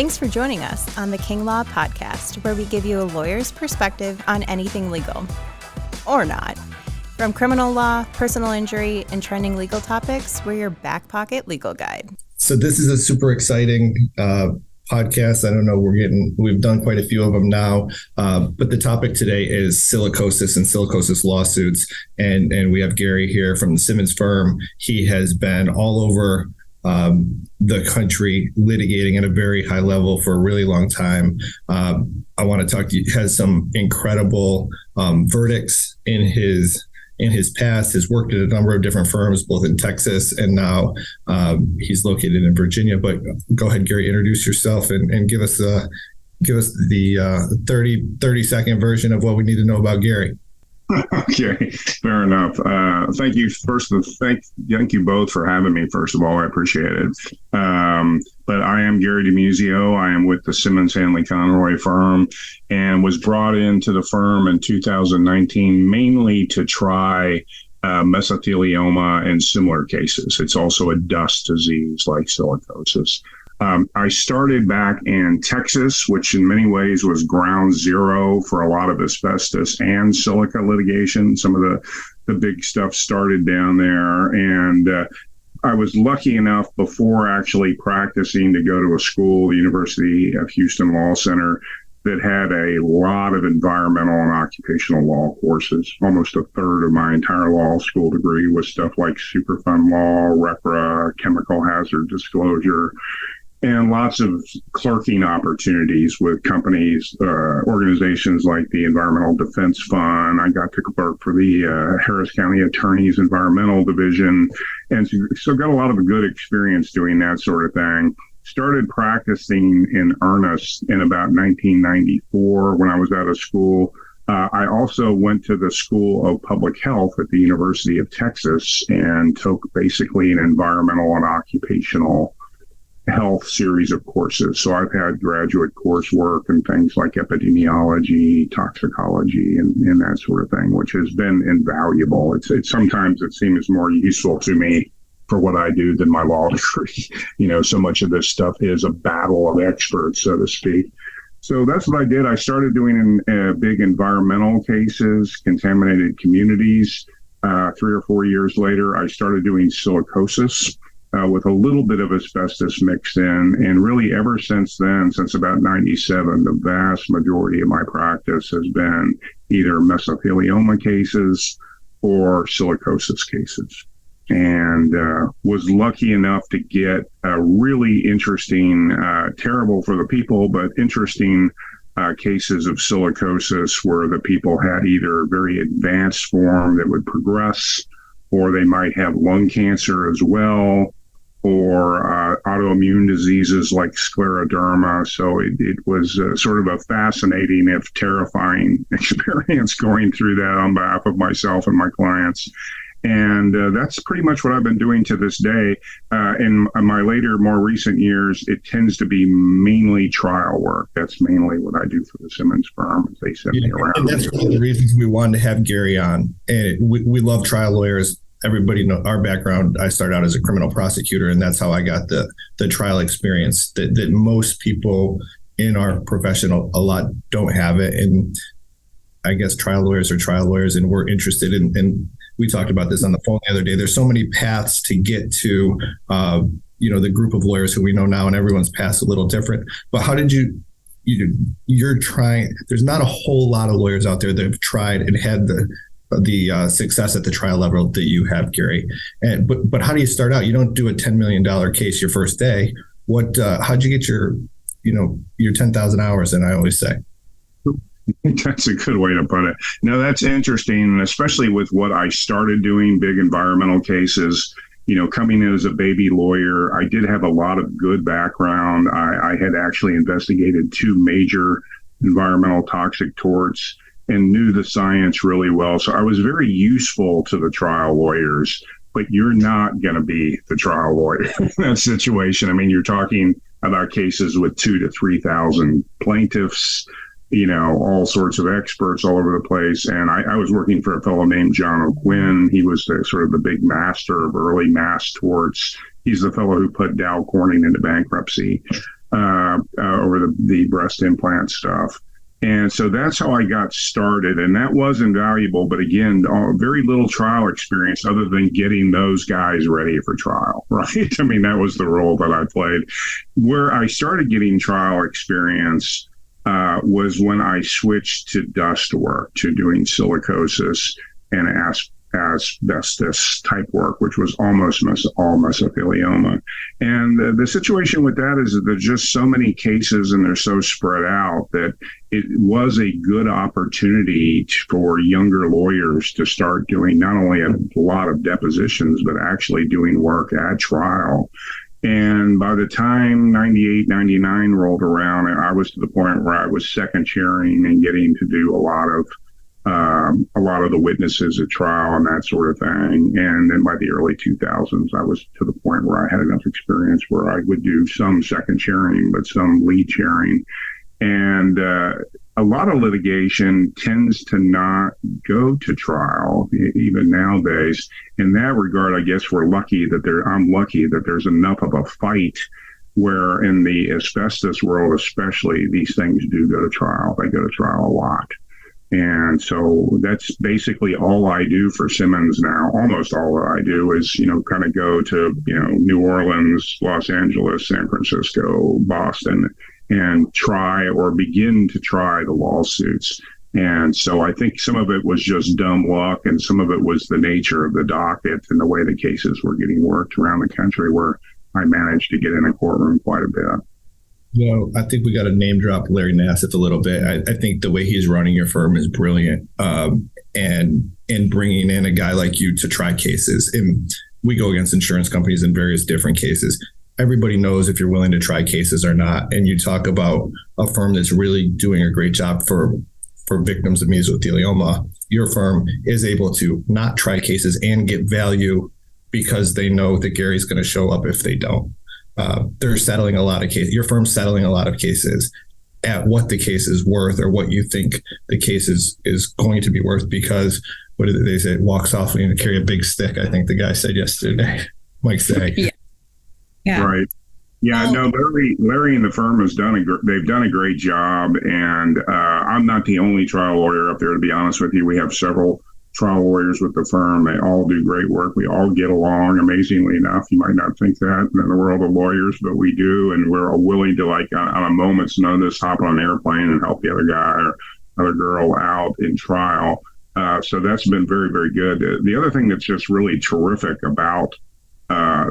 Thanks for joining us on the King Law Podcast, where we give you a lawyer's perspective on anything legal. Or not. From criminal law, personal injury, and trending legal topics, we're your back pocket legal guide. So this is a super exciting podcast. I don't know, we've done quite a few of them now, but the topic today is silicosis and silicosis lawsuits. And we have Gary here from the Simmons firm. He has been all over the country litigating at a very high level for a really long time. I want to talk to you. He has some incredible verdicts in his past, has worked at a number of different firms, both in Texas and now he's located in Virginia. But go ahead, Gary, introduce yourself and give us the 30-second version of what we need to know about Gary. Okay, fair enough. Thank you. Thank you both for having me. First of all, I appreciate it. But I am Gary DiMuzio. I am with the Simmons Hanly Conroy firm and was brought into the firm in 2019 mainly to try mesothelioma and similar cases. It's also a dust disease like silicosis. I started back in Texas, which in many ways was ground zero for a lot of asbestos and silica litigation. Some of the big stuff started down there. And I was lucky enough before actually practicing to go to a school, the University of Houston Law Center, that had a lot of environmental and occupational law courses. Almost a third of my entire law school degree was stuff like Superfund law, REPRA, chemical hazard disclosure, and lots of clerking opportunities with companies, organizations like the Environmental Defense Fund. I got to clerk for the Harris County Attorney's Environmental Division, and so got a lot of good experience doing that sort of thing. Started practicing in earnest in about 1994 when I was out of school. I also went to the School of Public Health at the University of Texas and took basically an environmental and occupational health series of courses. So I've had graduate coursework and things like epidemiology, toxicology, and that sort of thing, which has been invaluable. It's sometimes it seems more useful to me for what I do than my law degree. So much of this stuff is a battle of experts, so to speak. So that's what I did. I started doing big environmental cases, contaminated communities. 3 or 4 years later, I started doing silicosis. With a little bit of asbestos mixed in. And really ever since then, since about 97, the vast majority of my practice has been either mesothelioma cases or silicosis cases. And was lucky enough to get a really interesting, terrible for the people, but interesting cases of silicosis where the people had either a very advanced form that would progress, or they might have lung cancer as well, or autoimmune diseases like scleroderma. So it was sort of a fascinating, if terrifying, experience going through that on behalf of myself and my clients. And that's pretty much what I've been doing to this day. In my later, more recent years, it tends to be mainly trial work. That's mainly what I do for the Simmons firm. They send me around. And that's one of the reasons we wanted to have Gary on. And we love trial lawyers. Everybody know our background. I started out as a criminal prosecutor, and that's how I got the trial experience that most people in our profession a lot don't have it. And I guess trial lawyers are trial lawyers, and we're interested in, and we talked about this on the phone the other day. There's so many paths to get to, the group of lawyers who we know now, and everyone's path is a little different. But how did you're trying, there's not a whole lot of lawyers out there that have tried and had the success at the trial level that you have, Gary. But how do you start out? You don't do a $10 million case your first day. How'd you get your 10,000 hours? And I always say, that's a good way to put it. No, that's interesting, especially with what I started doing, big environmental cases. Coming in as a baby lawyer, I did have a lot of good background. I had actually investigated 2 major environmental toxic torts and knew the science really well. So I was very useful to the trial lawyers, but you're not going to be the trial lawyer in that situation. I mean, you're talking about cases with 2,000 to 3,000 plaintiffs, all sorts of experts all over the place. And I was working for a fellow named John O'Quinn. He was sort of the big master of early mass torts. He's the fellow who put Dow Corning into bankruptcy. over the breast implant stuff. And so that's how I got started. And that was invaluable. But again, very little trial experience other than getting those guys ready for trial, right? I mean, that was the role that I played. Where I started getting trial experience was when I switched to dust work, to doing silicosis and asbestos type work, which was almost all mesothelioma. And the situation with that is that there's just so many cases and they're so spread out that it was a good opportunity for younger lawyers to start doing not only a lot of depositions, but actually doing work at trial. And by the time 98, 99 rolled around, I was to the point where I was second chairing and getting to do a lot of the witnesses at trial and that sort of thing. And then by the early 2000s, I was to the point where I had enough experience where I would do some second chairing, but some lead chairing. And a lot of litigation tends to not go to trial, even nowadays. In that regard, I guess I'm lucky that there's enough of a fight where in the asbestos world, especially, these things do go to trial. They go to trial a lot. And so that's basically all I do for Simmons now. Almost all that I do is, kind of go to, New Orleans, Los Angeles, San Francisco, Boston, and try or begin to try the lawsuits. And so I think some of it was just dumb luck, and some of it was the nature of the docket and the way the cases were getting worked around the country, where I managed to get in a courtroom quite a bit. I think we got to name drop Larry Nassif a little bit. I think the way he's running your firm is brilliant, and bringing in a guy like you to try cases. And we go against insurance companies in various different cases. Everybody knows if you're willing to try cases or not. And you talk about a firm that's really doing a great job for victims of mesothelioma. Your firm is able to not try cases and get value because they know that Gary's going to show up if they don't. They're settling a lot of cases. Your firm's settling a lot of cases at what the case is worth or what you think the case is going to be worth, because what did they say? Walk softly and carry a big stick. I think the guy said yesterday, Mike say. Yeah. Right. Yeah, no, Larry and the firm they've done a great job. And I'm not the only trial lawyer up there, to be honest with you. We have several trial lawyers with the firm. They all do great work. We all get along, amazingly enough. You might not think that in the world of lawyers, but we do. And we're willing to, on a moment's notice, hop on an airplane and help the other guy or other girl out in trial. So that's been very, very good. The other thing that's just really terrific about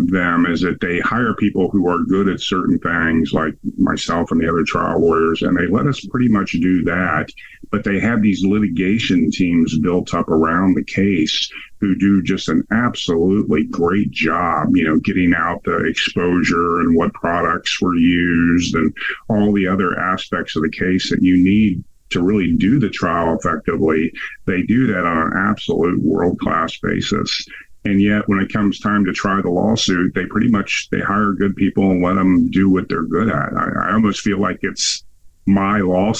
them is that they hire people who are good at certain things, like myself and the other trial lawyers, and they let us pretty much do that. But they have these litigation teams built up around the case who do just an absolutely great job, getting out the exposure and what products were used and all the other aspects of the case that you need to really do the trial effectively. They do that on an absolute world-class basis. And yet, when it comes time to try the lawsuit, they hire good people and let them do what they're good at. I almost feel like it's my law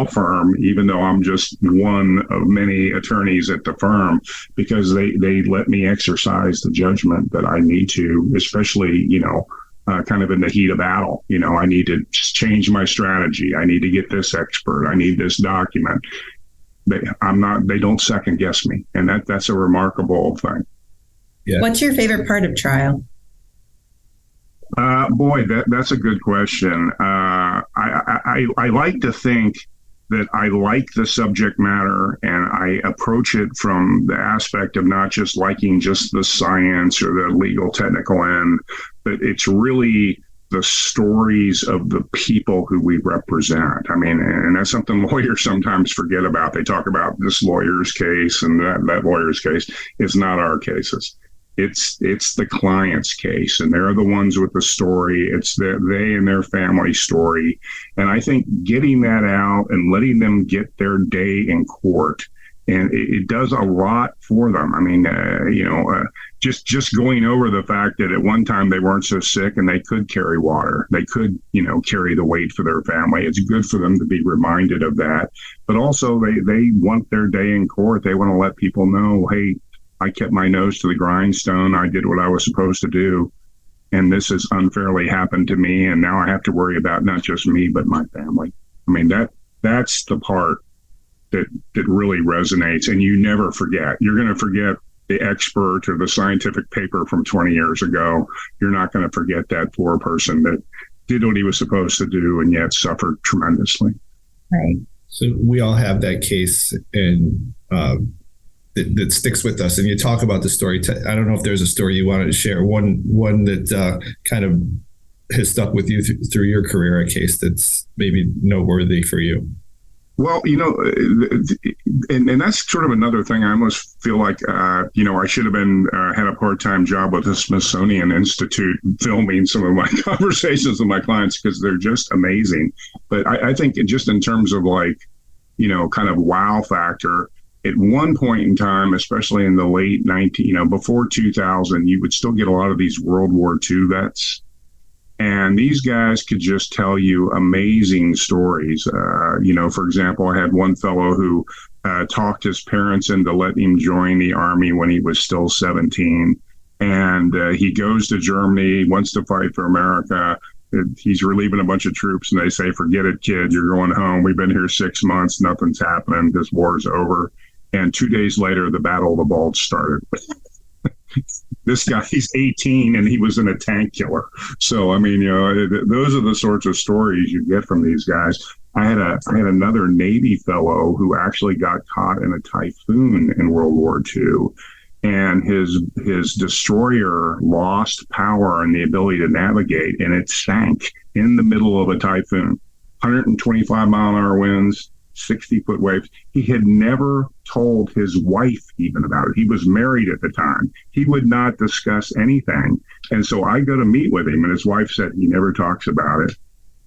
firm, even though I'm just one of many attorneys at the firm, because they let me exercise the judgment that I need to, especially, kind of in the heat of battle. I need to change my strategy. I need to get this expert. I need this document. They don't second guess me. And that's a remarkable thing. Yeah. What's your favorite part of trial? Boy, that's a good question. I like to think that I like the subject matter, and I approach it from the aspect of not just liking just the science or the legal technical end, but it's really the stories of the people who we represent. I mean, and that's something lawyers sometimes forget about. They talk about this lawyer's case and that lawyer's case. It's not our cases. It's the client's case, and they're the ones with the story. It's they and their family story. And I think getting that out and letting them get their day in court, and it does a lot for them. I mean, just going over the fact that at one time they weren't so sick and they could carry water. They could, carry the weight for their family. It's good for them to be reminded of that. But also they want their day in court. They want to let people know, hey, I kept my nose to the grindstone. I did what I was supposed to do. and this has unfairly happened to me, and now I have to worry about not just me, but my family. I mean, that's the part that really resonates, and you never forget. You're going to forget the expert or the scientific paper from 20 years ago. You're not going to forget that poor person that did what he was supposed to do and yet suffered tremendously. Right. So we all have that case, and that sticks with us. And you talk about the story. I don't know if there's a story you wanted to share. One that kind of has stuck with you through your career, a case that's maybe noteworthy for you. Well, and that's sort of another thing. I almost feel like, I should have had a part-time job with the Smithsonian Institute filming some of my conversations with my clients, because they're just amazing. But I think just in terms of kind of wow factor, at one point in time, especially in the late before 2000, you would still get a lot of these World War II vets. And these guys could just tell you amazing stories. For example, I had one fellow who talked his parents into letting him join the Army when he was still 17. And he goes to Germany, wants to fight for America. He's relieving a bunch of troops, and they say, "Forget it, kid. You're going home. We've been here 6 months. Nothing's happening. This war's over." And 2 days later, the Battle of the Bulge started. This guy, he's 18 and he was in a tank killer. So, I mean, those are the sorts of stories you get from these guys. I had another Navy fellow who actually got caught in a typhoon in World War II, and his destroyer lost power and the ability to navigate, and it sank in the middle of a typhoon. 125-mile-an-hour winds, 60-foot waves. He had never told his wife even about it. He was married at the time. He would not discuss anything. And so I go to meet with him, and his wife said he never talks about it.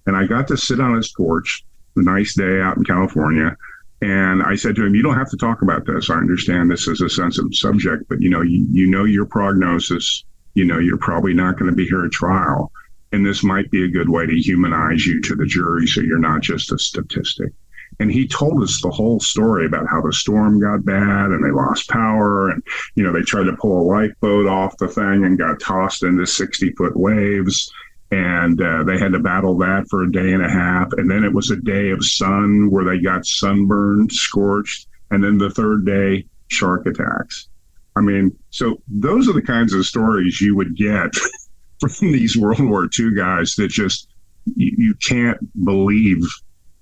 And I got to sit on his porch, a nice day out in California. And I said to him, "You don't have to talk about this. I understand this is a sensitive subject, but you know your prognosis, you're probably not going to be here at trial. And this might be a good way to humanize you to the jury, so you're not just a statistic." And he told us the whole story about how the storm got bad and they lost power, and they tried to pull a lifeboat off the thing and got tossed into 60-foot waves, and they had to battle that for a day and a half. And then it was a day of sun where they got sunburned, scorched, and then the third day, shark attacks. I mean, so those are the kinds of stories you would get from these World War II guys that just you can't believe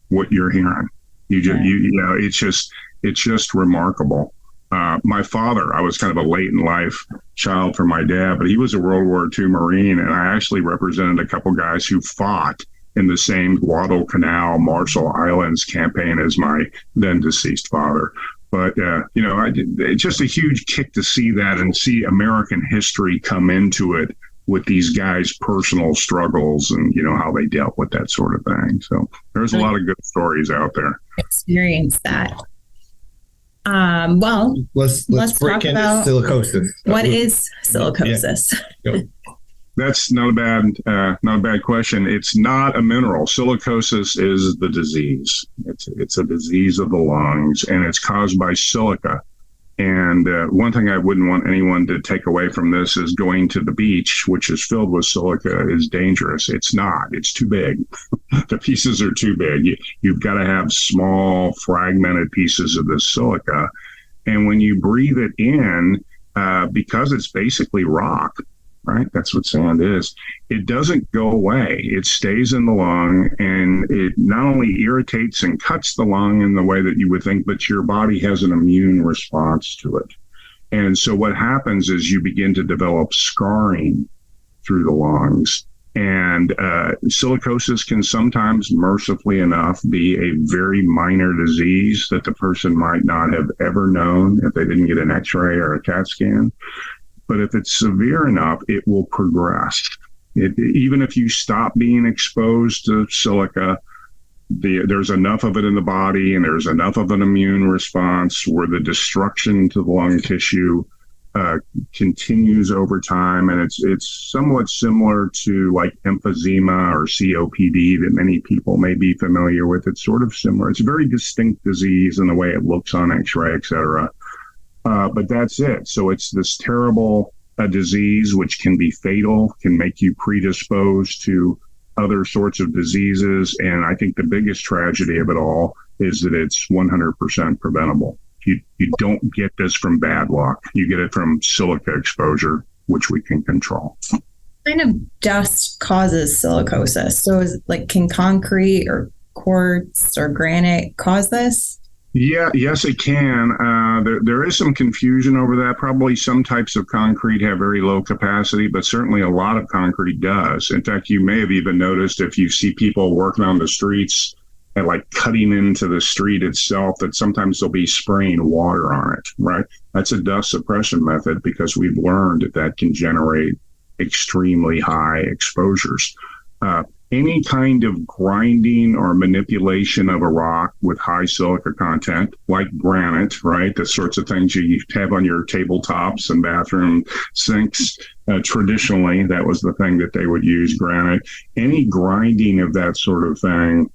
what you're hearing. It's just remarkable. My father, I was kind of a late in life child for my dad, but he was a World War II Marine, and I actually represented a couple guys who fought in the same Guadalcanal, Marshall Islands campaign as my then deceased father. But it's just a huge kick to see that and see American history come into it with these guys' personal struggles and how they dealt with that sort of thing. So there's a lot of good stories out there. Experience that. Well, let's break into silicosis. What is silicosis? Yeah. That's not a bad question. It's not a mineral. Silicosis is the disease. It's a disease of the lungs, and it's caused by silica. And one thing I wouldn't want anyone to take away from this is going to the beach, which is filled with silica, is dangerous. It's not. It's too big. The pieces are too big. You've got to have small, fragmented pieces of this silica. And when you breathe it in, because it's basically rock, right? That's what sand is. It doesn't go away. It stays in the lung, and it not only irritates and cuts the lung in the way that you would think, but your body has an immune response to it. And so what happens is you begin to develop scarring through the lungs. And silicosis can sometimes, mercifully enough, be a very minor disease that the person might not have ever known if they didn't get an X-ray or a CAT scan. But if it's severe enough, it will progress. Even if you stop being exposed to silica, there's enough of it in the body and there's enough of an immune response where the destruction to the lung tissue continues over time. And it's somewhat similar to like emphysema or COPD that many people may be familiar with. It's sort of similar. It's a very distinct disease in the way it looks on X-ray, et cetera. But that's it. So it's this terrible a disease which can be fatal, can make you predisposed to other sorts of diseases. And I think the biggest tragedy of it all is that it's 100% preventable. You don't get this from bad luck. You get it from silica exposure, which we can control. What kind of dust causes silicosis? So can concrete or quartz or granite cause this? Yes, it can. There is some confusion over that. Probably some types of concrete have very low capacity, but certainly a lot of concrete does. In fact, you may have even noticed if you see people working on the streets and like cutting into the street itself, that sometimes they'll be spraying water on it, right? That's a dust suppression method because we've learned that can generate extremely high exposures. Any kind of grinding or manipulation of a rock with high silica content, like granite, right? The sorts of things you have on your tabletops and bathroom sinks. Traditionally, that was the thing that they would use, granite. Any grinding of that sort of thing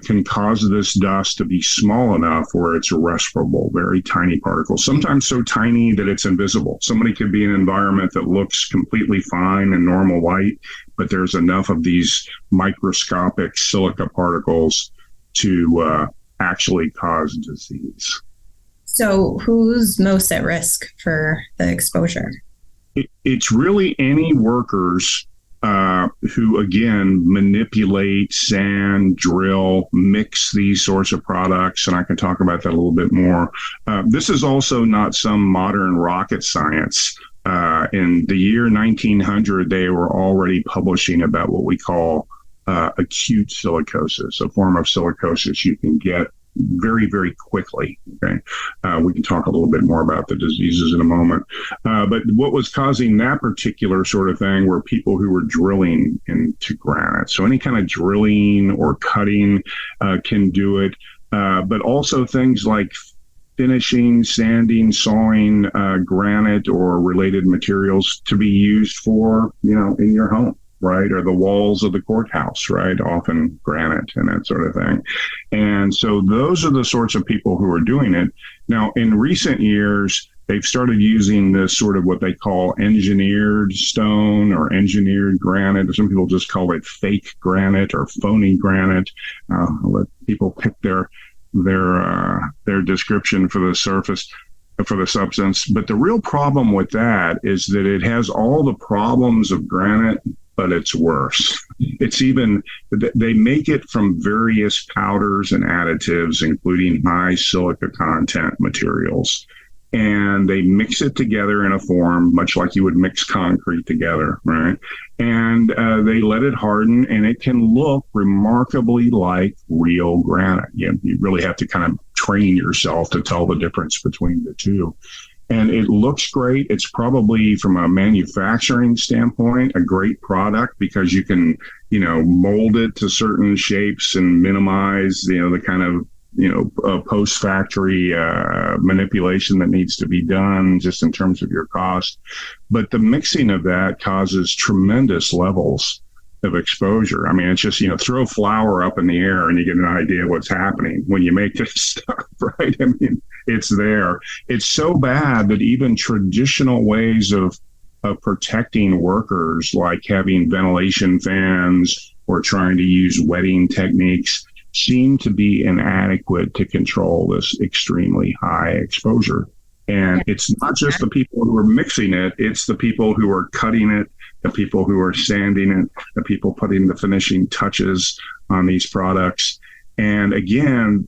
can cause this dust to be small enough where it's respirable, very tiny particles, sometimes so tiny that it's invisible. Somebody could be in an environment that looks completely fine and normal light, but there's enough of these microscopic silica particles to actually cause disease. So who's most at risk for the exposure? It's really any workers who, again, manipulate, sand, drill, mix these sorts of products, and I can talk about that a little bit more. This is also not some modern rocket science. In the year 1900, they were already publishing about what we call acute silicosis, a form of silicosis you can get very, very quickly. Okay, we can talk a little bit more about the diseases in a moment. But what was causing that particular sort of thing were people who were drilling into granite. So any kind of drilling or cutting can do it, but also things like finishing, sanding, sawing granite or related materials to be used for, in your home, right? Or the walls of the courthouse, right? Often granite and that sort of thing. And so those are the sorts of people who are doing it. Now, in recent years, they've started using this sort of what they call engineered stone or engineered granite. Some people just call it fake granite or phony granite. I'll let people pick their description for the surface, for the substance. But the real problem with that is that it has all the problems of granite, but it's worse. It's even, they make it from various powders and additives, including high silica content materials. And they mix it together in a form, much like you would mix concrete together, right? And they let it harden, and it can look remarkably like real granite. You really have to kind of train yourself to tell the difference between the two. And it looks great. It's probably, from a manufacturing standpoint, a great product because you can, mold it to certain shapes and minimize, the kind of, post-factory manipulation that needs to be done just in terms of your cost. But the mixing of that causes tremendous levels of exposure. I mean, it's just, throw flour up in the air and you get an idea of what's happening when you make this stuff, right? I mean, it's there. It's so bad that even traditional ways of protecting workers, like having ventilation fans or trying to use wetting techniques, seem to be inadequate to control this extremely high exposure. And it's not just the people who are mixing it, it's the people who are cutting it, the people who are sanding it, the people putting the finishing touches on these products. And again,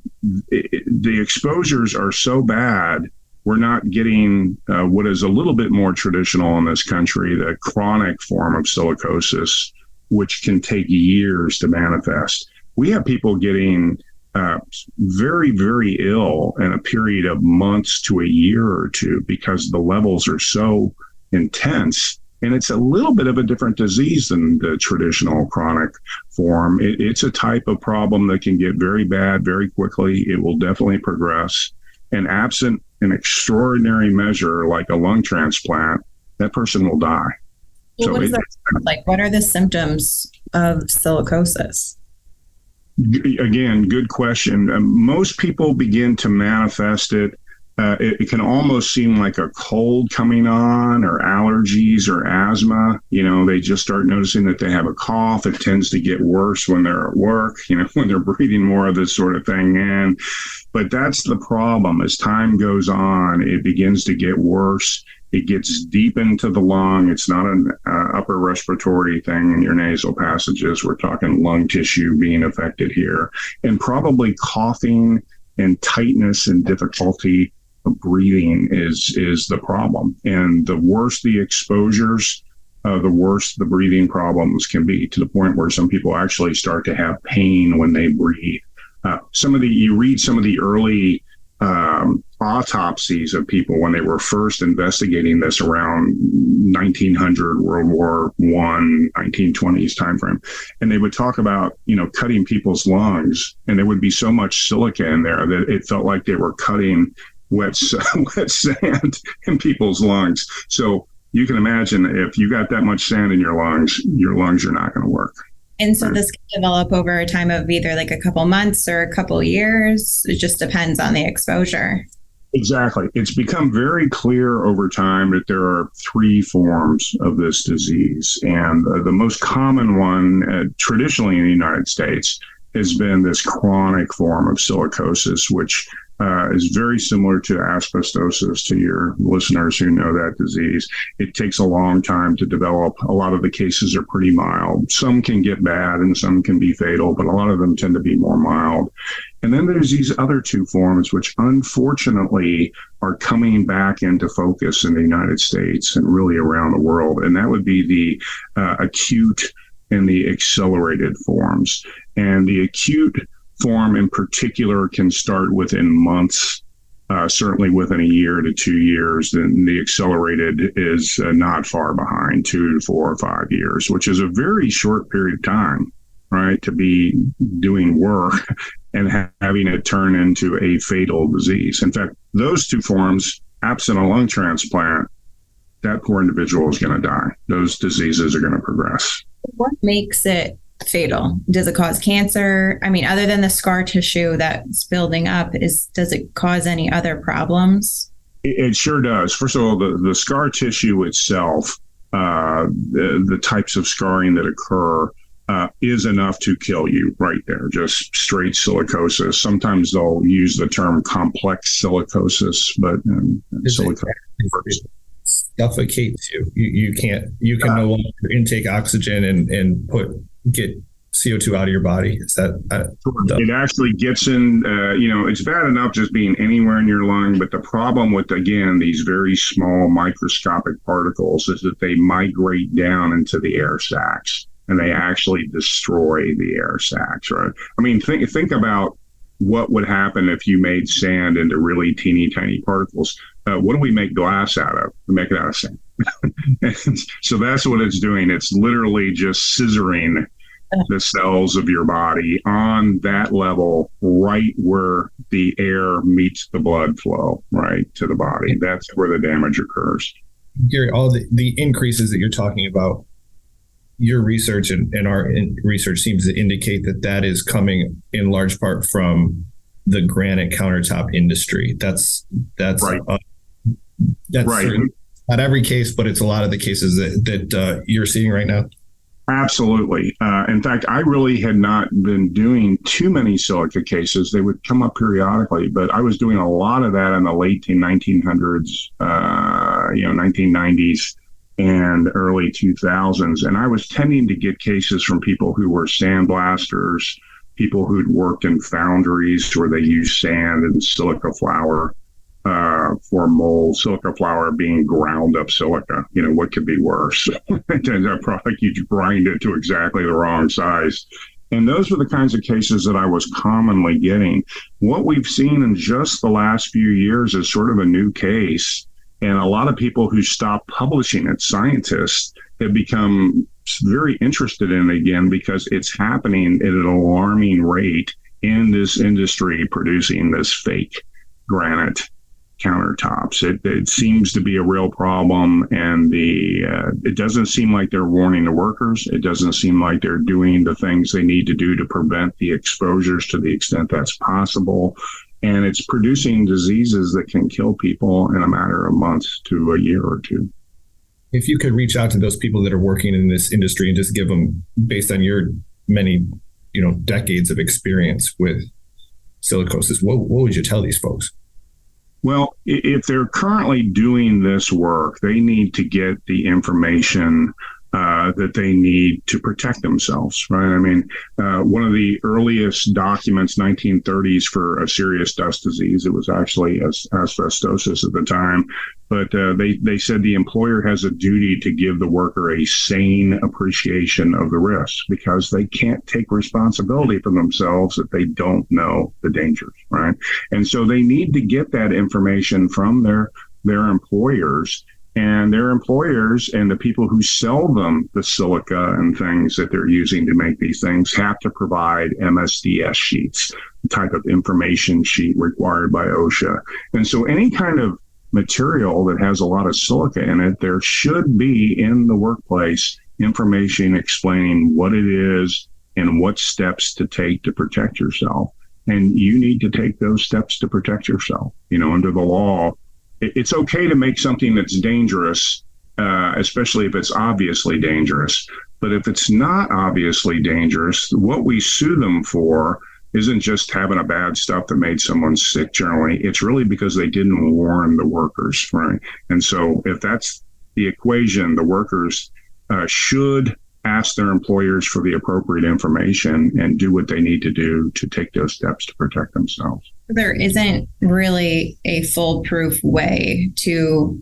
the exposures are so bad, we're not getting what is a little bit more traditional in this country, the chronic form of silicosis, which can take years to manifest. We have people getting very, very ill in a period of months to a year or two because the levels are so intense. And it's a little bit of a different disease than the traditional chronic form. It's a type of problem that can get very bad very quickly. It will definitely progress. And absent an extraordinary measure like a lung transplant, that person will die. Well, so what does that look like? What are the symptoms of silicosis? Again, good question. Most people begin to manifest it it can almost seem like a cold coming on, or allergies or asthma. They just start noticing that they have a cough. It tends to get worse when they're at work, when they're breathing more of this sort of thing in. But that's the problem. As time goes on, it begins to get worse. It gets deep into the lung. It's not an upper respiratory thing in your nasal passages. We're talking lung tissue being affected here, and probably coughing and tightness and difficulty of breathing is the problem. And the worse the exposures, the worse the breathing problems can be, to the point where some people actually start to have pain when they breathe. You read some of the early autopsies of people when they were first investigating this around 1900, World War I, 1920s timeframe. And they would talk about, cutting people's lungs, and there would be so much silica in there that it felt like they were cutting wet sand in people's lungs. So you can imagine, if you got that much sand in your lungs are not going to work. And so this can develop over a time of either like a couple months or a couple years. It just depends on the exposure. Exactly. It's become very clear over time that there are 3 forms of this disease. And the most common one, traditionally in the United States, has been this chronic form of silicosis, which is very similar to asbestosis, to your listeners who know that disease. It takes a long time to develop. A lot of the cases are pretty mild. Some can get bad and some can be fatal, but a lot of them tend to be more mild. And then there's these other 2 forms, which unfortunately are coming back into focus in the United States and really around the world. And that would be the acute and the accelerated forms. And the acute form in particular can start within months, certainly within a year to 2 years. Then the accelerated is not far behind, 2 to 4 or 5 years, which is a very short period of time, right, to be doing work and having it turn into a fatal disease. In fact, those 2 forms, absent a lung transplant, that poor individual is going to die. Those diseases are going to progress. What makes it fatal? Does it cause cancer? I mean, other than the scar tissue that's building up, does it cause any other problems? It sure does. First of all, the scar tissue itself, the types of scarring that occur, is enough to kill you right there, just straight silicosis. Sometimes they'll use the term complex silicosis, but silicosis suffocates you. You can no longer intake oxygen and get CO2 out of your body. Is that it actually gets in, it's bad enough just being anywhere in your lung, but the problem with, again, these very small microscopic particles is that they migrate down into the air sacs and they actually destroy the air sacs, right? I mean, think about what would happen if you made sand into really teeny tiny particles. What do we make glass out of? We make it out of sand. And so that's what it's doing. It's literally just scissoring the cells of your body on that level, right where the air meets the blood flow, right, to the body. That's where the damage occurs. Gary, all the increases that you're talking about, your research and our research seems to indicate that is coming in large part from the granite countertop industry. That's right. That's right. Not every case, but it's a lot of the cases that you're seeing right now. Absolutely. In fact, I really had not been doing too many silica cases. They would come up periodically, but I was doing a lot of that in the late 1900s, 1990s and early 2000s. And I was tending to get cases from people who were sandblasters, people who'd worked in foundries where they used sand and silica flour for mold, silica flour being ground up silica. What could be worse? That product, you grind it to exactly the wrong size. And those were the kinds of cases that I was commonly getting. What we've seen in just the last few years is sort of a new case. And a lot of people who stopped publishing it, scientists, have become very interested in it again because it's happening at an alarming rate in this industry producing this fake granite countertops. It seems to be a real problem, and it doesn't seem like they're warning the workers. It doesn't seem like they're doing the things they need to do to prevent the exposures to the extent that's possible. and it's producing diseases that can kill people in a matter of months to a year or two. If you could reach out to those people that are working in this industry and just give them, based on your many, decades of experience with silicosis, what would you tell these folks? Well, if they're currently doing this work, they need to get the information that they need to protect themselves, right? I mean, one of the earliest documents, 1930s, for a serious dust disease, it was actually asbestosis at the time, but they said the employer has a duty to give the worker a sane appreciation of the risks, because they can't take responsibility for themselves if they don't know the dangers, right? And so they need to get that information from their employers. And their employers and the people who sell them the silica and things that they're using to make these things have to provide MSDS sheets, the type of information sheet required by OSHA. And so any kind of material that has a lot of silica in it, there should be in the workplace information explaining what it is and what steps to take to protect yourself. And you need to take those steps to protect yourself. Under the law, it's okay to make something that's dangerous, especially if it's obviously dangerous. But if it's not obviously dangerous, what we sue them for isn't just having a bad stuff that made someone sick generally. It's really because they didn't warn the workers, right? And so if that's the equation, the workers should ask their employers for the appropriate information and do what they need to do to take those steps to protect themselves. There isn't really a foolproof way to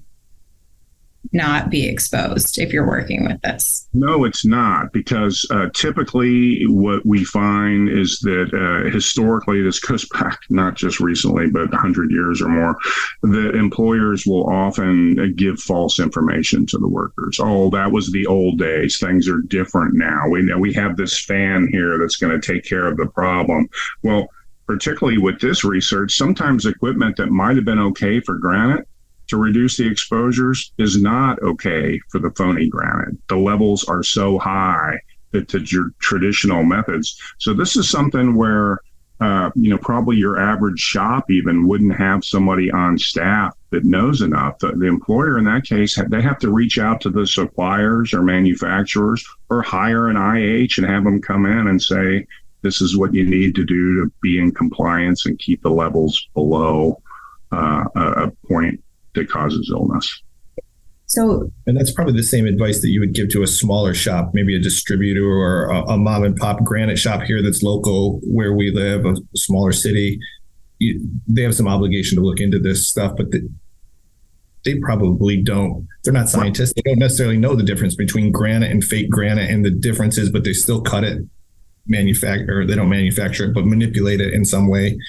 not be exposed if you're working with this. No, it's not, because typically what we find is that historically, this goes back not just recently, but 100 years or more, that employers will often give false information to the workers. Oh, that was the old days. Things are different now. We have this fan here that's going to take care of the problem. Well, particularly with this research, sometimes equipment that might have been okay for granite to reduce the exposures is not okay for the phony granite. The levels are so high that the traditional methods. So this is something where, probably your average shop even wouldn't have somebody on staff that knows enough. The employer in that case, they have to reach out to the suppliers or manufacturers or hire an IH and have them come in and say, this is what you need to do to be in compliance and keep the levels below a point that causes illness. And that's probably the same advice that you would give to a smaller shop, maybe a distributor or a mom and pop granite shop here that's local where we live, a smaller city. They have some obligation to look into this stuff, but they probably don't. They're not scientists. They don't necessarily know the difference between granite and fake granite and the differences, but they still cut it, manufacture, or they don't manufacture it, but manipulate it in some way.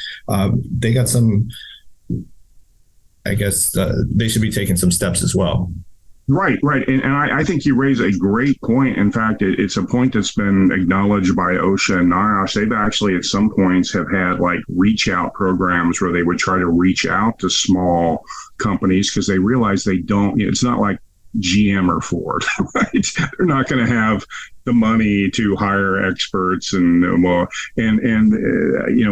They got some, I guess they should be taking some steps as well. Right. And I think you raise a great point. In fact, it's a point that's been acknowledged by OSHA and NIOSH. They've actually at some points have had like reach out programs where they would try to reach out to small companies because they realize they don't, it's not like GM or Ford, right? They're not going to have the money to hire experts and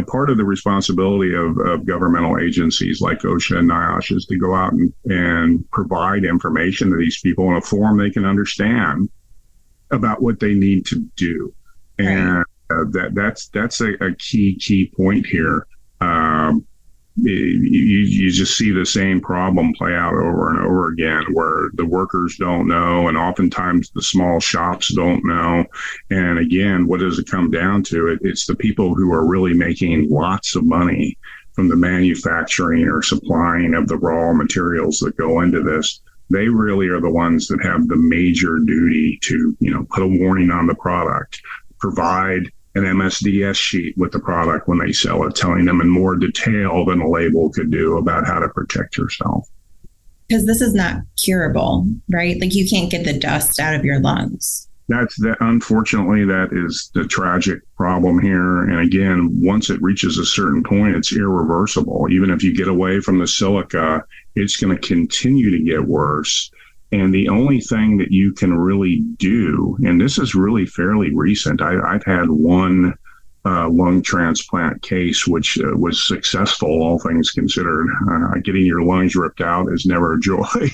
part of the responsibility of governmental agencies like OSHA and NIOSH is to go out and provide information to these people in a form they can understand about what they need to do. And that's a key point here. You just see the same problem play out over and over again where the workers don't know, and oftentimes the small shops don't know. And again, what does it come down to? It's the people who are really making lots of money from the manufacturing or supplying of the raw materials that go into this. They really are the ones that have the major duty to, put a warning on the product, provide an MSDS sheet with the product when they sell it, telling them in more detail than a label could do about how to protect yourself. Because this is not curable, right? Like you can't get the dust out of your lungs. Unfortunately, that is the tragic problem here. And again, once it reaches a certain point, it's irreversible. Even if you get away from the silica, it's going to continue to get worse. And the only thing that you can really do, and this is really fairly recent, I've had one lung transplant case, which was successful, all things considered. Getting your lungs ripped out is never a joy,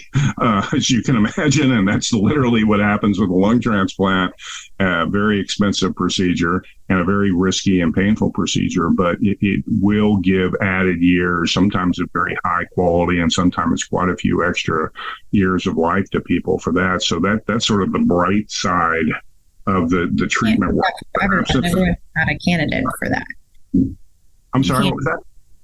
as you can imagine, and that's literally what happens with a lung transplant. Very expensive procedure and a very risky and painful procedure, but it will give added years, sometimes of very high quality, and sometimes quite a few extra years of life to people for that. So that's sort of the bright side of the treatment. Everyone's not a candidate for that. I'm sorry, what was that?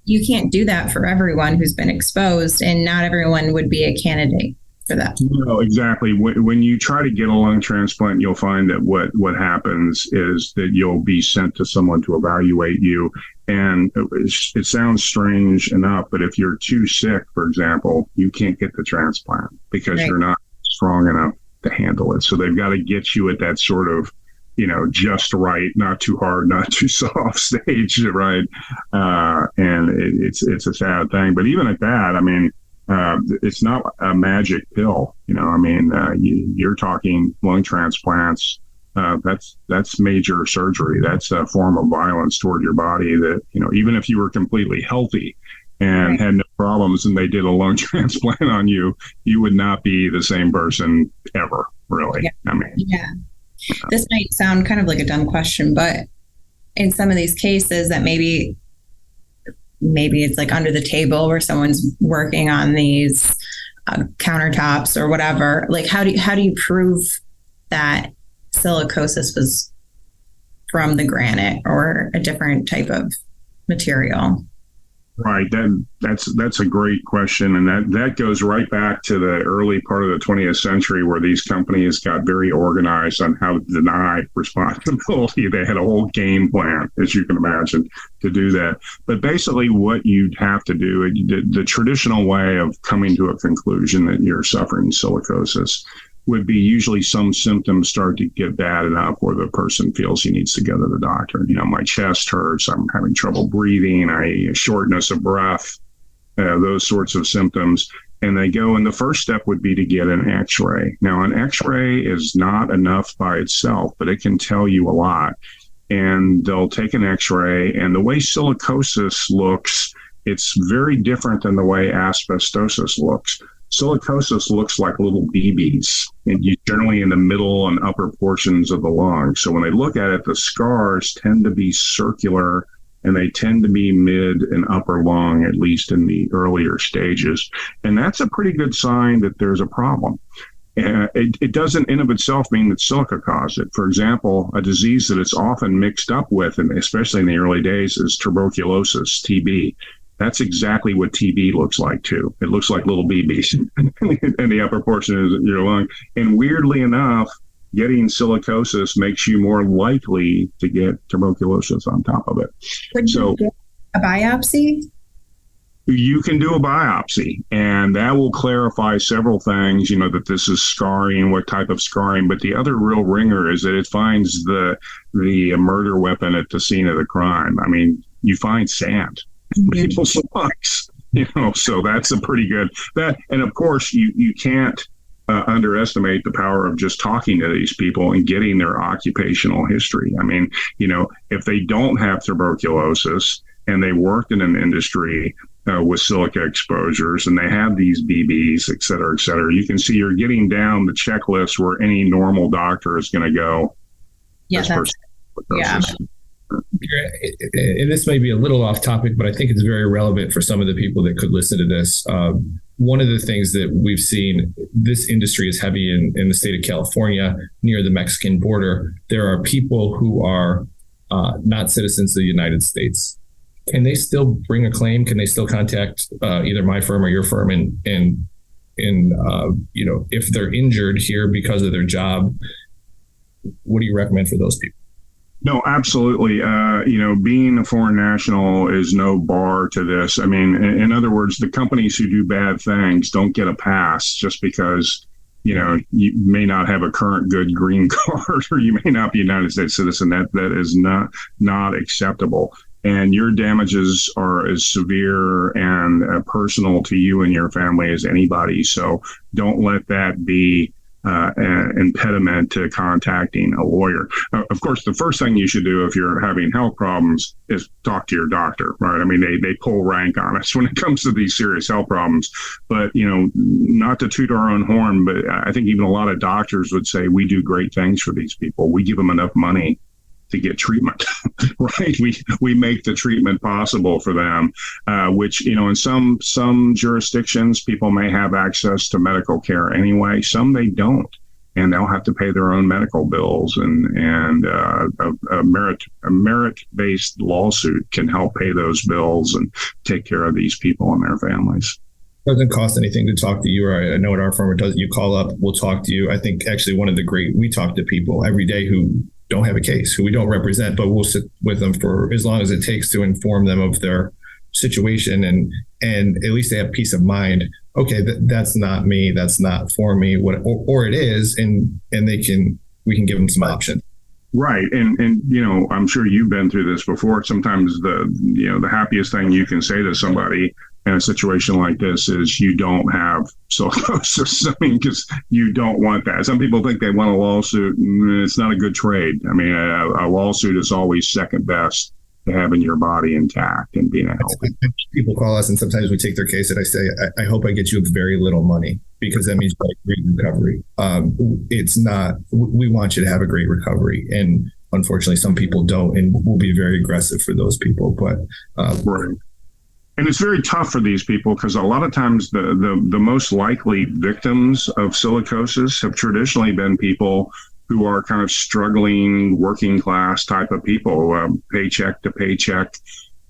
You can't do that for everyone who's been exposed, and not everyone would be a candidate for that. No, exactly. When you try to get a lung transplant, you'll find that what happens is that you'll be sent to someone to evaluate you. And it sounds strange enough, but if you're too sick, for example, you can't get the transplant because Right. you're not strong enough to handle it. So they've got to get you at that sort of, just right, not too hard, not too soft stage, right? And it's a sad thing. But even at that, I mean, it's not a magic pill. You're talking lung transplants. That's major surgery. That's a form of violence toward your body that, even if you were completely healthy and had no problems and they did a lung transplant on you, you would not be the same person ever, really. Yeah. This might sound kind of like a dumb question, but in some of these cases that maybe it's like under the table where someone's working on these countertops or whatever, like how do you prove that silicosis was from the granite or a different type of material? Right. That's a great question. And that goes right back to the early part of the 20th century where these companies got very organized on how to deny responsibility. They had a whole game plan, as you can imagine, to do that. But basically what you'd have to do, the traditional way of coming to a conclusion that you're suffering silicosis would be usually some symptoms start to get bad enough where the person feels he needs to go to the doctor. My chest hurts, I'm having trouble breathing, shortness of breath, those sorts of symptoms. And they go, and the first step would be to get an x-ray. Now, an x-ray is not enough by itself, but it can tell you a lot. And they'll take an x-ray, and the way silicosis looks, it's very different than the way asbestosis looks. Silicosis looks like little BBs, and generally in the middle and upper portions of the lung. So when they look at it, the scars tend to be circular, and they tend to be mid and upper lung, at least in the earlier stages. And that's a pretty good sign that there's a problem. It doesn't in of itself mean that silica caused it. For example, a disease that it's often mixed up with, and especially in the early days, is tuberculosis, TB. That's exactly what TB looks like, too. It looks like little BBs in the upper portion of your lung. And weirdly enough, getting silicosis makes you more likely to get tuberculosis on top of it. Would you get a biopsy? You can do a biopsy, and that will clarify several things, that this is scarring, what type of scarring. But the other real ringer is that it finds the murder weapon at the scene of the crime. I mean, you find sand. People's lungs, so that's a pretty good that. And of course, you can't underestimate the power of just talking to these people and getting their occupational history. I mean, if they don't have tuberculosis and they worked in an industry with silica exposures and they have these BBs, et cetera, you can see you're getting down the checklist where any normal doctor is going to go. Yeah, and this may be a little off topic, but I think it's very relevant for some of the people that could listen to this. One of the things that we've seen, this industry is heavy in the state of California near the Mexican border. There are people who are not citizens of the United States. Can they still bring a claim? Can they still contact either my firm or your firm and if they're injured here because of their job? What do you recommend for those people? No, absolutely. Being a foreign national is no bar to this. I mean, in other words, the companies who do bad things don't get a pass just because, you may not have a current good green card or you may not be a United States citizen. That is not acceptable. And your damages are as severe and personal to you and your family as anybody. So don't let that be an impediment to contacting a lawyer. Of course, the first thing you should do if you're having health problems is talk to your doctor, right? I mean, they pull rank on us when it comes to these serious health problems. But, not to toot our own horn, but I think even a lot of doctors would say we do great things for these people. We give them enough money to get treatment, right? We make the treatment possible for them, which, in some jurisdictions, people may have access to medical care anyway. Some they don't, and they'll have to pay their own medical bills. And a merit-based lawsuit can help pay those bills and take care of these people and their families. It doesn't cost anything to talk to you, or I know at our firm it does. You call up, we'll talk to you. I think actually we talk to people every day who don't have a case, who we don't represent, but we'll sit with them for as long as it takes to inform them of their situation, and at least they have peace of mind. Okay, that's not me, that's not for me, or it is, and we can give them some options. Right, and I'm sure you've been through this before. Sometimes the happiest thing you can say to somebody in a situation like this is you don't have silicosis. I mean, because you don't want that. Some people think they want a lawsuit. It's not a good trade. I mean, a lawsuit is always second best to having your body intact and being healthy. People call us and sometimes we take their case and I say, I hope I get you very little money, because that means great recovery. It's not, we want you to have a great recovery. And unfortunately, some people don't, and we'll be very aggressive for those people. But right. And it's very tough for these people because a lot of times the most likely victims of silicosis have traditionally been people who are kind of struggling working class type of people, paycheck to paycheck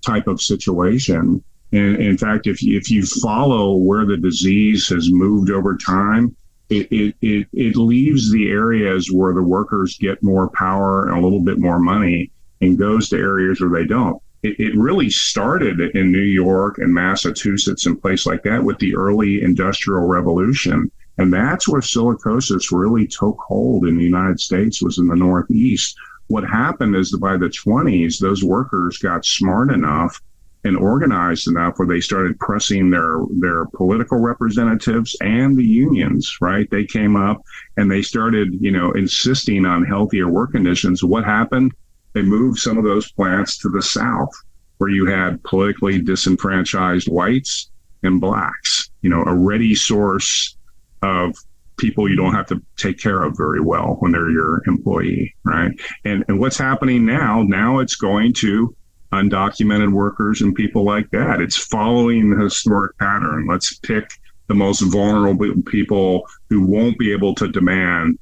type of situation. And in fact, if you follow where the disease has moved over time, it leaves the areas where the workers get more power and a little bit more money and goes to areas where they don't. It really started in New York and Massachusetts and places like that with the early industrial revolution. And that's where silicosis really took hold in the United States, was in the Northeast. What happened is that by the 1920s, those workers got smart enough and organized enough where they started pressing their political representatives and the unions, right? They came up and they started, insisting on healthier work conditions. What happened? They moved some of those plants to the South, where you had politically disenfranchised whites and blacks, a ready source of people you don't have to take care of very well when they're your employee, right? And what's happening now it's going to undocumented workers and people like that. It's following the historic pattern. Let's pick the most vulnerable people who won't be able to demand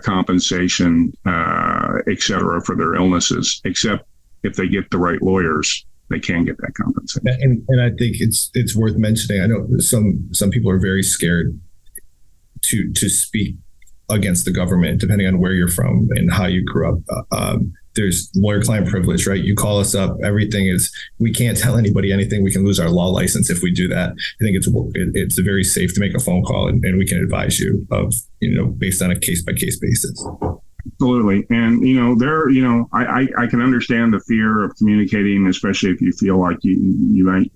compensation, et cetera, for their illnesses, except if they get the right lawyers, they can get that compensation. And I think it's worth mentioning. I know some people are very scared to speak against the government, depending on where you're from and how you grew up. There's lawyer-client privilege, right? You call us up, everything is, we can't tell anybody anything. We can lose our law license if we do that. I think it's very safe to make a phone call and we can advise you of, based on a case-by-case basis. Absolutely. And, I can understand the fear of communicating, especially if you feel like you might,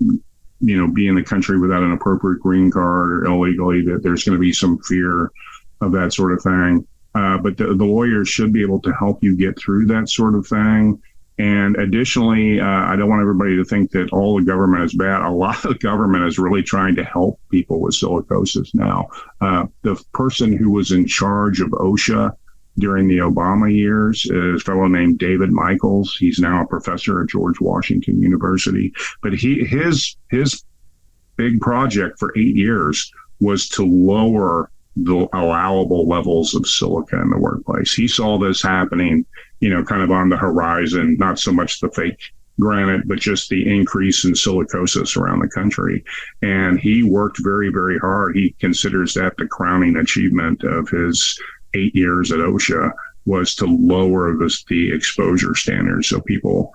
be in the country without an appropriate green card or illegally, that there's going to be some fear of that sort of thing. But the lawyers should be able to help you get through that sort of thing. And additionally, I don't want everybody to think that all the government is bad. A lot of the government is really trying to help people with silicosis now. The person who was in charge of OSHA during the Obama years is a fellow named David Michaels. He's now a professor at George Washington University. But his big project for 8 years was to lower the allowable levels of silica in the workplace. He saw this happening, kind of on the horizon, not so much the fake granite, but just the increase in silicosis around the country. And he worked very, very hard. He considers that the crowning achievement of his 8 years at OSHA was to lower the exposure standards. So people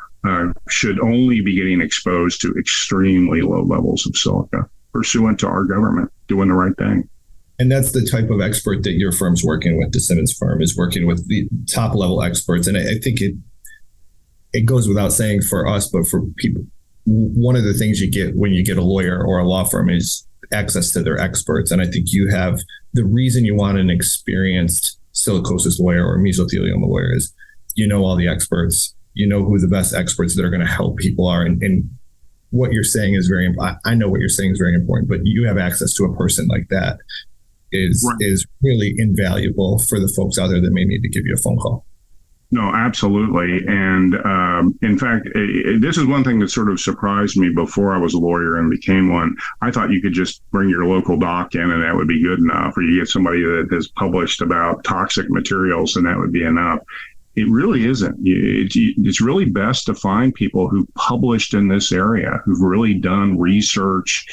should only be getting exposed to extremely low levels of silica, pursuant to our government doing the right thing. And that's the type of expert that your firm's working with. The Simmons firm is working with the top level experts. And I think it goes without saying for us, but for people, one of the things you get when you get a lawyer or a law firm is access to their experts. And I think you have the reason you want an experienced silicosis lawyer or mesothelioma lawyer is, all the experts, who the best experts that are going to help people are. And what you're saying is very important. I know what you're saying is very important, but you have access to a person like that is really invaluable for the folks out there that may need to give you a phone call. No, absolutely. And in fact, this is one thing that sort of surprised me before I was a lawyer and became one. I thought you could just bring your local doc in and that would be good enough, or you get somebody that has published about toxic materials and that would be enough. It really isn't. It's really best to find people who published in this area, who've really done research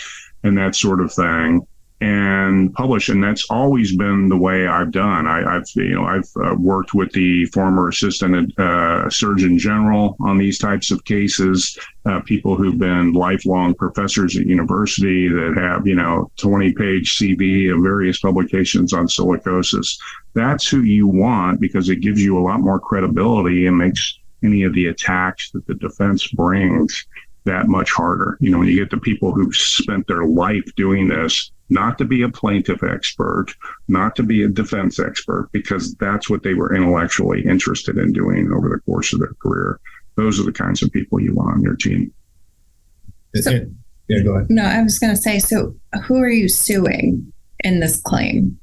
and that sort of thing, and publish. And that's always been the way I've done. I've worked with the former assistant surgeon general on these types of cases, people who've been lifelong professors at university that have, 20-page CV of various publications on silicosis. That's who you want, because it gives you a lot more credibility and makes any of the attacks that the defense brings that much harder. When you get the people who've spent their life doing this, not to be a plaintiff expert, not to be a defense expert, because that's what they were intellectually interested in doing over the course of their career. Those are the kinds of people you want on your team. Yeah, go ahead. No, I was going to say, so who are you suing in this claim?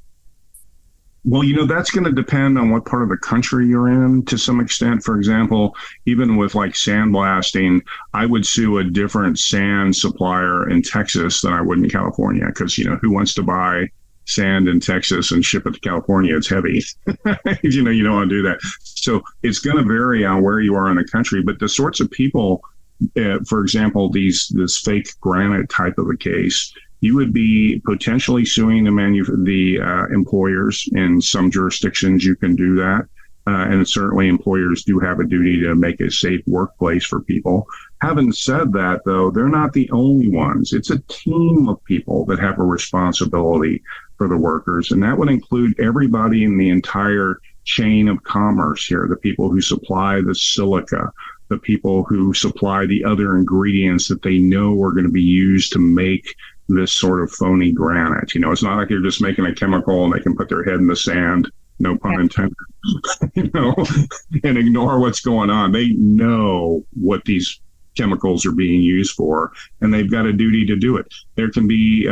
Well, that's going to depend on what part of the country you're in to some extent. For example, even with like sandblasting, I would sue a different sand supplier in Texas than I would in California, because, who wants to buy sand in Texas and ship it to California? It's heavy. You don't want to do that. So it's going to vary on where you are in the country. But the sorts of people, for example, this fake granite type of a case, you would be potentially suing the employers. In some jurisdictions, you can do that. And certainly employers do have a duty to make a safe workplace for people. Having said that, though, they're not the only ones. It's a team of people that have a responsibility for the workers. And that would include everybody in the entire chain of commerce here, the people who supply the silica, the people who supply the other ingredients that they know are going to be used to make this sort of phony granite. It's not like they're just making a chemical and they can put their head in the sand, no pun intended, and ignore what's going on. They know what these chemicals are being used for, and they've got a duty to do it. There can be,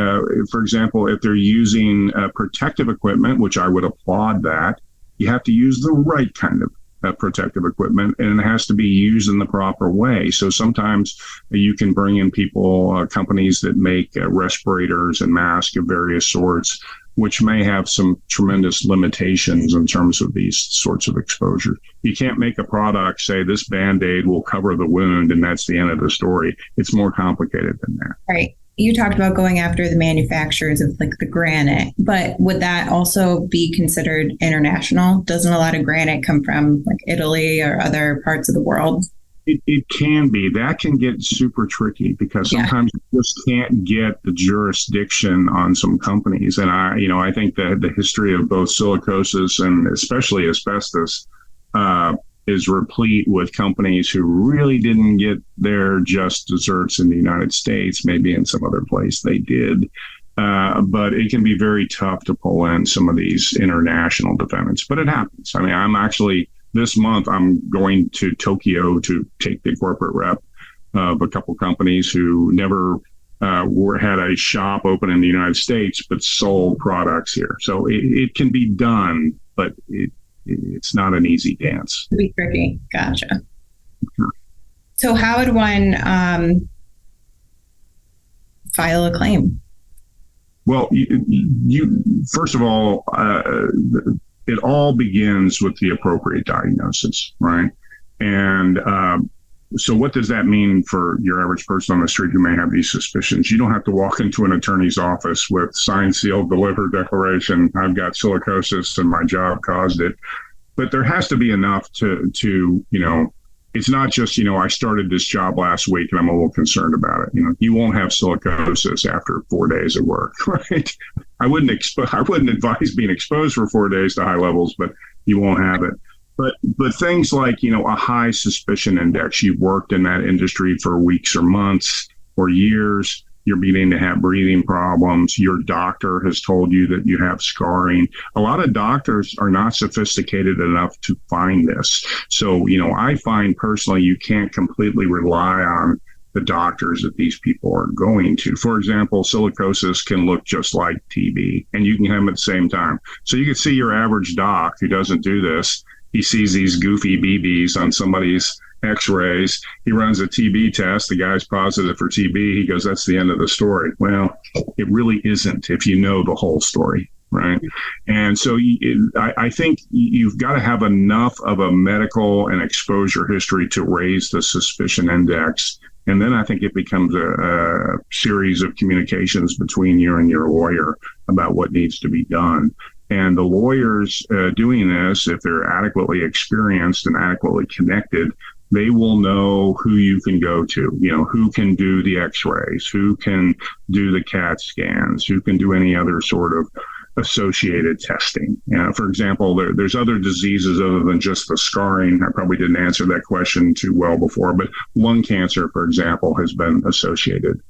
for example, if they're using protective equipment, which I would applaud that, you have to use the right kind of protective equipment, and it has to be used in the proper way. So sometimes you can bring in people, companies that make respirators and masks of various sorts, which may have some tremendous limitations in terms of these sorts of exposure. You can't make a product, say this Band-Aid will cover the wound, and that's the end of the story. It's more complicated than that. Right. You talked about going after the manufacturers of like the granite, but would that also be considered international? Doesn't a lot of granite come from like Italy or other parts of the world? It can be. That can get super tricky, because sometimes you just can't get the jurisdiction on some companies. And I think that the history of both silicosis and especially asbestos is replete with companies who really didn't get their just desserts in the United States. Maybe in some other place they did. But it can be very tough to pull in some of these international defendants. But it happens. I'm actually, this month, I'm going to Tokyo to take the corporate rep of a couple companies who never had a shop open in the United States, but sold products here. So it can be done, but it's not an easy dance. It'd be tricky. Gotcha. So how would one file a claim? Well, you first of all, it all begins with the appropriate diagnosis, right? And so what does that mean for your average person on the street who may have these suspicions? You don't have to walk into an attorney's office with signed, sealed, delivered declaration, I've got silicosis and my job caused it. But there has to be enough to it's not just, I started this job last week and I'm a little concerned about it. You won't have silicosis after 4 days of work, right? I wouldn't advise being exposed for 4 days to high levels, but you won't have it. But things like, a high suspicion index, you've worked in that industry for weeks or months or years, you're beginning to have breathing problems, your doctor has told you that you have scarring. A lot of doctors are not sophisticated enough to find this. So, I find personally you can't completely rely on the doctors that these people are going to. For example, silicosis can look just like TB, and you can have them at the same time. So you can see your average doc who doesn't do this. He sees these goofy BBs on somebody's x-rays. He runs a TB test. The guy's positive for TB. He goes, that's the end of the story. Well, it really isn't if you know the whole story, right? And so I think you've got to have enough of a medical and exposure history to raise the suspicion index. And then I think it becomes a series of communications between you and your lawyer about what needs to be done. And the lawyers doing this, if they're adequately experienced and adequately connected, they will know who you can go to, who can do the x-rays, who can do the CAT scans, who can do any other sort of associated testing. For example, there's other diseases other than just the scarring. I probably didn't answer that question too well before, but lung cancer, for example, has been associated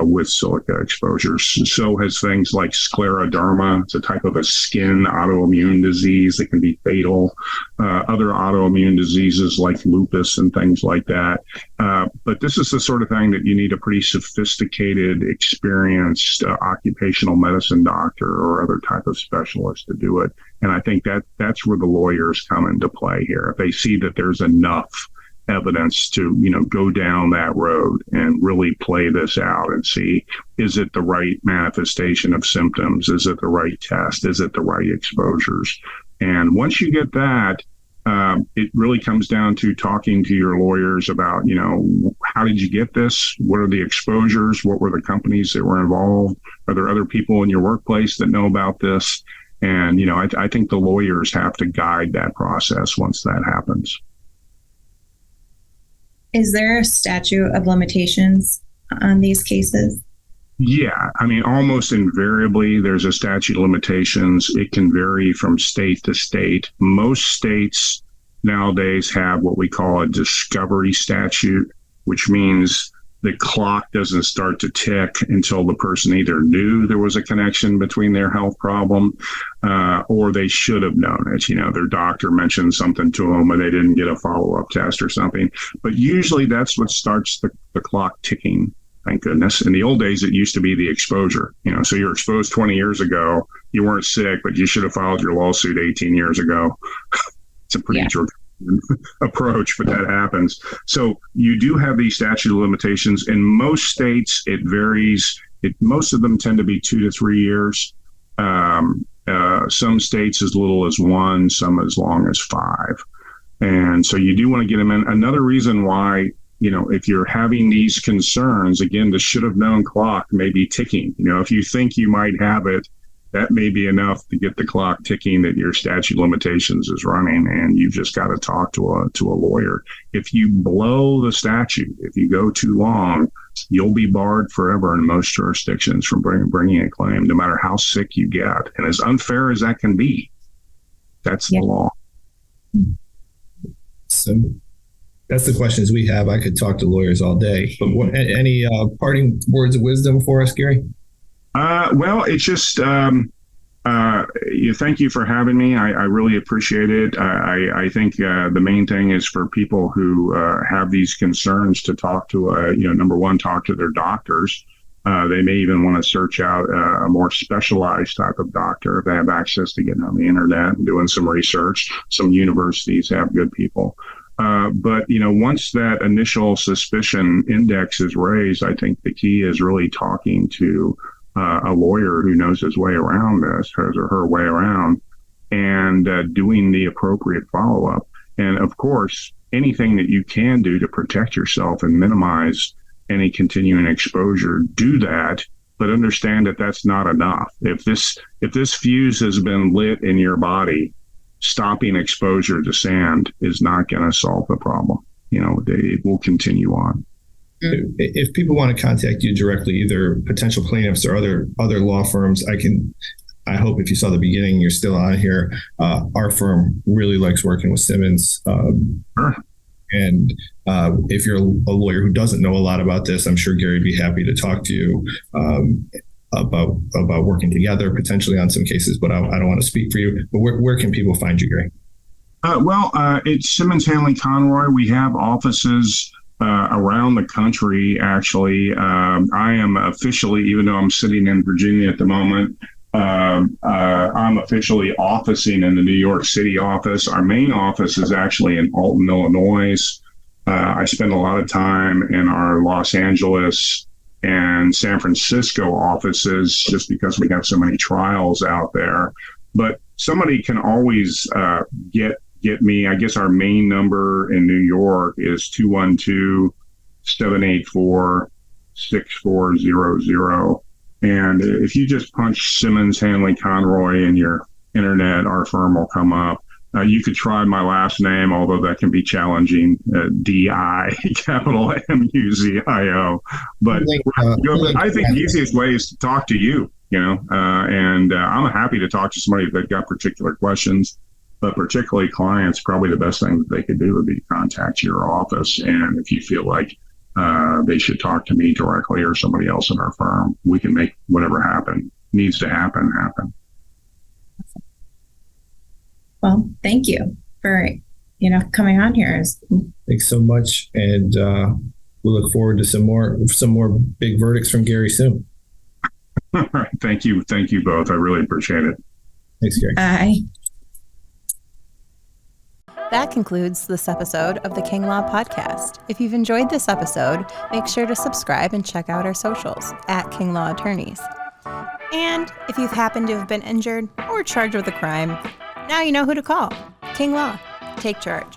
with silica exposures. So has things like scleroderma. It's a type of a skin autoimmune disease that can be fatal. Other autoimmune diseases like lupus and things like that. But this is the sort of thing that you need a pretty sophisticated, experienced occupational medicine doctor or other type of specialist to do it. And I think that's where the lawyers come into play here. If they see that there's enough evidence to, go down that road and really play this out and see, is it the right manifestation of symptoms? Is it the right test? Is it the right exposures? And once you get that, it really comes down to talking to your lawyers about, how did you get this? What are the exposures? What were the companies that were involved? Are there other people in your workplace that know about this? And, I think the lawyers have to guide that process once that happens. Is there a statute of limitations on these cases? Yeah, almost invariably there's a statute of limitations. It can vary from state to state. Most states nowadays have what we call a discovery statute, which means the clock doesn't start to tick until the person either knew there was a connection between their health problem or they should have known it. Their doctor mentioned something to them and they didn't get a follow-up test or something. But usually that's what starts the clock ticking, thank goodness. In the old days, it used to be the exposure. So you're exposed 20 years ago. You weren't sick, but you should have filed your lawsuit 18 years ago. It's a pretty draconian approach, but that happens. So you do have these statute of limitations. In most states, it varies. Most of them tend to be 2 to 3 years. Some states as little as 1, some as long as 5. And so you do want to get them in. Another reason why, if you're having these concerns, again, the should have known clock may be ticking. If you think you might have it, that may be enough to get the clock ticking that your statute of limitations is running, and you've just got to talk to a lawyer. If you blow the statute, if you go too long, you'll be barred forever in most jurisdictions from bringing a claim, no matter how sick you get. And as unfair as that can be, that's the law. So that's the questions we have. I could talk to lawyers all day. But any parting words of wisdom for us, Gary? Well, it's just thank you for having me. I really appreciate it. I think the main thing is for people who have these concerns to talk to, number one, talk to their doctors. They may even want to search out a more specialized type of doctor if they have access to getting on the internet and doing some research. Some universities have good people. But once that initial suspicion index is raised, I think the key is really talking to a lawyer who knows his way around this, his or her way around, and doing the appropriate follow-up. And of course, anything that you can do to protect yourself and minimize any continuing exposure, do that, but understand that that's not enough. If this fuse has been lit in your body, stopping exposure to sand is not going to solve the problem. It will continue on. If people want to contact you directly, either potential plaintiffs or other law firms, I hope if you saw the beginning, you're still on here. Our firm really likes working with Simmons. Sure. And if you're a lawyer who doesn't know a lot about this, I'm sure Gary would be happy to talk to you about working together potentially on some cases. But I don't want to speak for you. But where can people find you, Gary? It's Simmons Hanly Conroy. We have offices around the country, actually. I am officially, even though I'm sitting in Virginia at the moment, I'm officially officing in the New York City office. Our main office is actually in Alton, Illinois. I spend a lot of time in our Los Angeles and San Francisco offices just because we have so many trials out there. But somebody can always get me. I guess our main number in New York is 212-784-6400. And if you just punch Simmons Hanly Conroy in your internet, our firm will come up. You could try my last name, although that can be challenging, D-I, capital M-U-Z-I-O. But I think the easiest way is to talk to you, and I'm happy to talk to somebody that got particular questions. But particularly clients, probably the best thing that they could do would be to contact your office. And if you feel like they should talk to me directly or somebody else in our firm, we can make whatever needs to happen. Well, thank you for, coming on here. Thanks so much. And we look forward to some more big verdicts from Gary soon. All right. Thank you. Thank you both. I really appreciate it. Thanks, Gary. Bye. That concludes this episode of the King Law Podcast. If you've enjoyed this episode, make sure to subscribe and check out our socials at King Law Attorneys. And if you've happened to have been injured or charged with a crime, now you know who to call. King Law. Take charge.